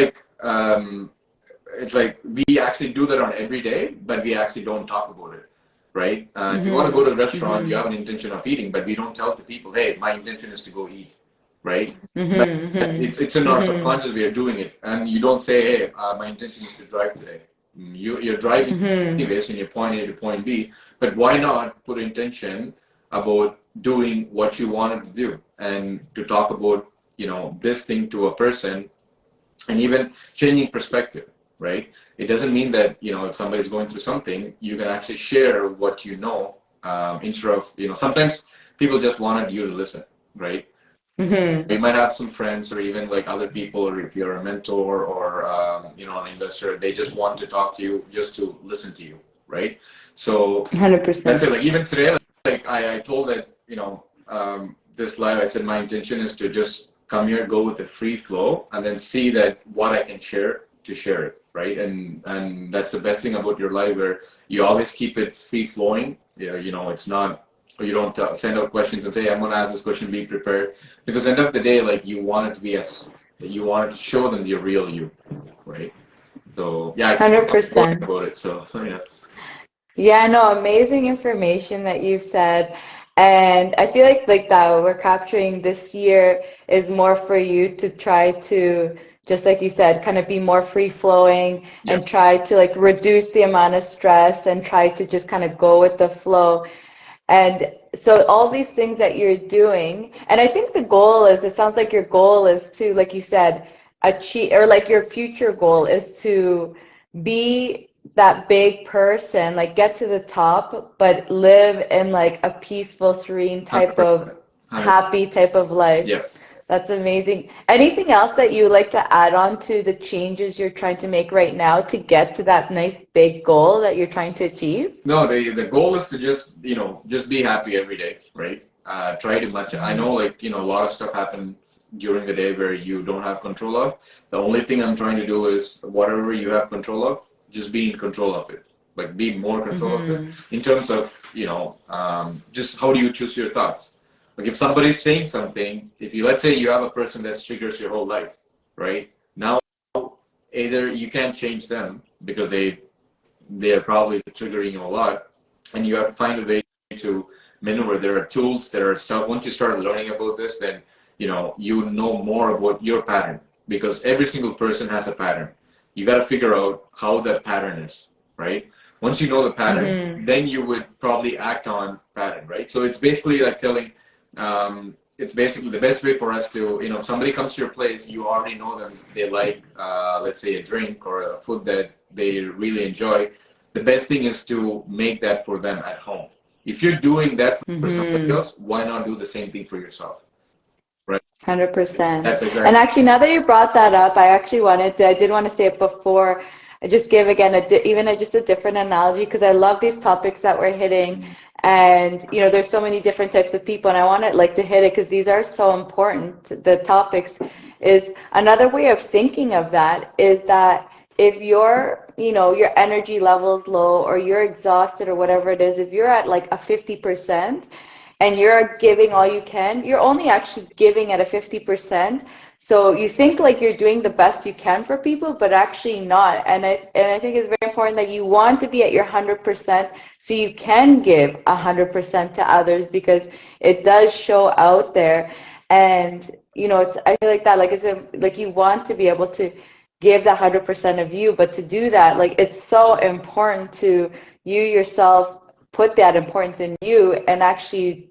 like we actually do that on every day, but we actually don't talk about it, right? If you want to go to a restaurant, you have an intention of eating, but we don't tell the people, hey, my intention is to go eat, right? But it's in our subconscious way of doing it, and you don't say, hey, my intention is to drive today. You're driving anyways, and you're point A to point B, but why not put intention about doing what you wanted to do, and to talk about this thing to a person, and even changing perspective, right? It doesn't mean that if somebody's going through something, you can actually share what instead of sometimes people just wanted you to listen, right? You might have some friends, or even like other people, or if you're a mentor, or an investor, they just want to talk to you just to listen to you, right? So 100%. that's it. Like, even today, like I told that this live, I said my intention is to just come here, go with the free flow, and then see that what I can share, to share it, right? And that's the best thing about your live, where you always keep it free flowing. It's not, or you don't send out questions and say, hey, I'm going to ask this question, be prepared. Because at the end of the day, like, you want it to show them the real you, right? So yeah, I feel 100%. about it. So yeah. Yeah, no, amazing information that you said. And I feel like that what we're capturing this year is more for you to try to, just like you said, kind of be more free flowing, Yeah. and try to like reduce the amount of stress, and try to just kind of go with the flow. And so all these things that you're doing, and I think the goal is, it sounds like your goal is to, like you said, achieve, or like your future goal is to be that big person, like get to the top, but live in like a peaceful, serene type of 100%. happy type of life. Yeah. That's amazing. Anything else that you would like to add on to the changes you're trying to make right now to get to that nice big goal that you're trying to achieve? No, the goal is to just be happy every day, right? Try to much. I know, like, a lot of stuff happen during the day where you don't have control of. The only thing I'm trying to do is whatever you have control of, just be in control of it. Like, be more control of it in terms of just how do you choose your thoughts. Like, if somebody's saying something, let's say you have a person that triggers your whole life, right? Now, either you can't change them because they are probably triggering you a lot, and you have to find a way to maneuver. There are tools, there are stuff. Once you start learning about this, then you know more about your pattern, because every single person has a pattern. You got to figure out how that pattern is, right? Once you know the pattern, then you would probably act on pattern, right? So it's basically like telling it's basically the best way for us to, if somebody comes to your place, you already know them. They like, let's say, a drink or a food that they really enjoy. The best thing is to make that for them at home. If you're doing that for somebody else, why not do the same thing for yourself? Right? 100%. That's And exactly. actually, now that you brought that up, I did want to say it before. I just give again just a different analogy because I love these topics that we're hitting. And, there's so many different types of people, and I want to hit it because these are so important. The topics is another way of thinking of that is that if your energy level is low or you're exhausted or whatever it is, if you're at like a 50%, and you're giving all you can, you're only actually giving at a 50%. So you think like you're doing the best you can for people, but actually not. And I think it's very important that you want to be at your 100% so you can give 100% to others because it does show out there. And I feel like that like you want to be able to give the 100% of you, but to do that, like it's so important to you yourself put that importance in you and actually,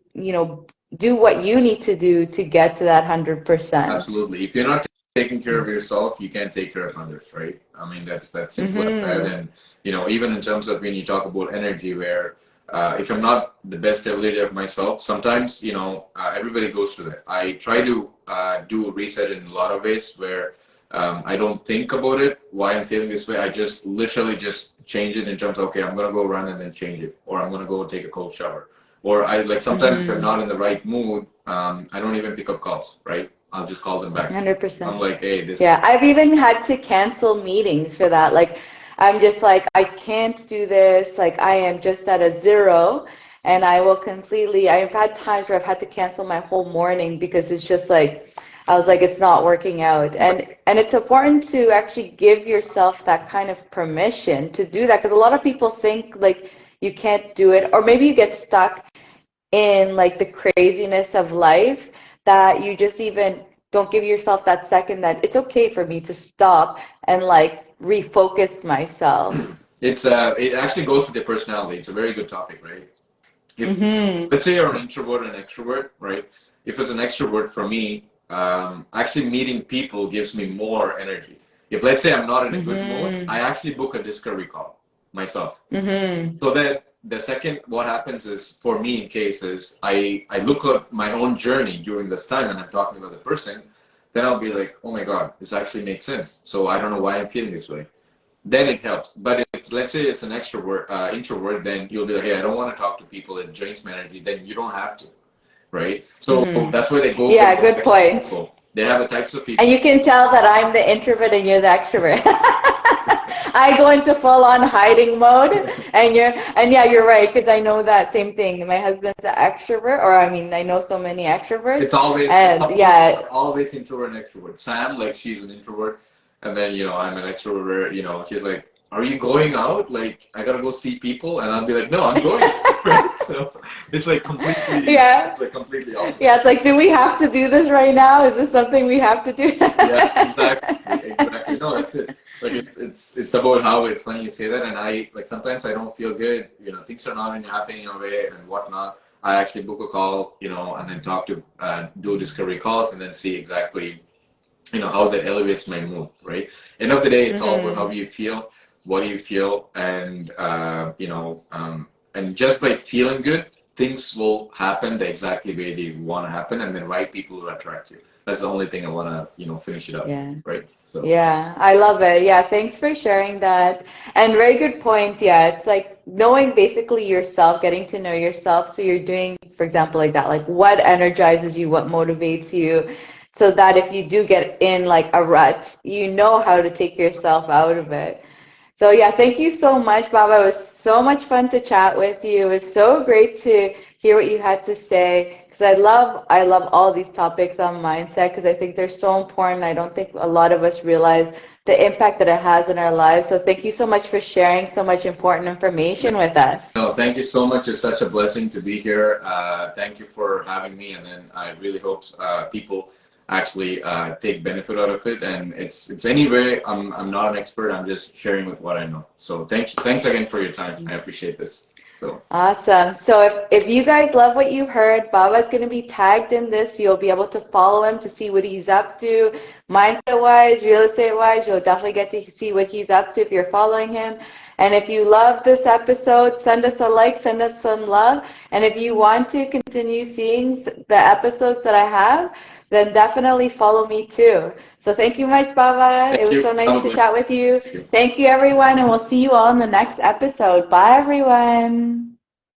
do what you need to do to get to that 100%. Absolutely. If you're not taking care of yourself, you can't take care of others, right? I mean, that's simple as that. And even in terms of when you talk about energy, where if I'm not the best ability of myself, sometimes everybody goes through that. I try to do a reset in a lot of ways where I don't think about it, why I'm feeling this way. I just literally just change it in terms of, okay, I'm gonna go run and then change it, or I'm gonna go take a cold shower. Or I like sometimes if I'm not in the right mood, I don't even pick up calls, right? I'll just call them back. 100%. I'm like, hey, this. Yeah, I've even had to cancel meetings for that. Like, I'm just like, I can't do this. Like, I am just at a zero, and I've had times where I've had to cancel my whole morning because it's just like, I was like, it's not working out. And it's important to actually give yourself that kind of permission to do that because a lot of people think like you can't do it, or maybe you get stuck in like the craziness of life that you just even don't give yourself that second that it's okay for me to stop and like refocus myself. It actually goes with your personality. It's a very good topic, right? If let's say you're an introvert and extrovert, right? If it's an extrovert, for me, actually meeting people gives me more energy. If let's say I'm not in a good mood, I actually book a discovery call myself. So that the second what happens is for me in cases I look at my own journey during this time and I'm talking about the person, then I'll be like, oh my God, this actually makes sense. So I don't know why I'm feeling this way. Then it helps. But if let's say it's an extrovert, introvert, then you'll be like, hey, I don't want to talk to people. It drains my energy. Then you don't have to, right? So that's why they go. Yeah, good point. People. They have the types of people. And you can tell that I'm the introvert and you're the extrovert. I go into full on hiding mode and yeah, you're right, because I know that same thing. My husband's an extrovert, or I mean, I know so many extroverts. It's always always introvert and extrovert. Sam, like she's an introvert, and then I'm an extrovert. She's like, are you going out? Like, I gotta go see people, and I'll be like, no, I'm going. Right? So it's like completely, it's like completely opposite. Yeah, it's like, do we have to do this right now? Is this something we have to do? Yeah, exactly. No, that's it. Like it's about how it's funny you say that, and I like sometimes I don't feel good. Things are not happening your way and whatnot. I actually book a call, and then talk to do discovery calls, and then see exactly, how that elevates my mood. Right. End of the day, it's all about how you feel. What do you feel? And and just by feeling good, things will happen the exactly way they want to happen, and the right people will attract you. That's the only thing I want to, finish it up. Yeah. Right. So. Yeah, I love it. Yeah, thanks for sharing that. And very good point. Yeah, it's like knowing basically yourself, getting to know yourself. So you're doing, for example, like that, like what energizes you, what motivates you, so that if you do get in like a rut, you know how to take yourself out of it. So yeah, thank you so much, Baba. It was so much fun to chat with you. It was so great to hear what you had to say because I love all these topics on mindset because I think they're so important. I don't think a lot of us realize the impact that it has in our lives. So thank you so much for sharing so much important information with us. No, thank you so much. It's such a blessing to be here. Thank you for having me, and then I really hope people actually take benefit out of it. And it's anyway, I'm not an expert. I'm just sharing with what I know. So thanks again for your time. I appreciate this. So Awesome. So if you guys love what you heard, Baba's going to be tagged in this. You'll be able to follow him to see what he's up to. Mindset-wise, real estate-wise, you'll definitely get to see what he's up to if you're following him. And if you love this episode, send us a like, send us some love. And if you want to continue seeing the episodes that I have, then definitely follow me too. So thank you much, Baba. It thank was you. so nice to Lovely. chat with you. Thank you. Thank you, everyone, and we'll see you all in the next episode. Bye, everyone.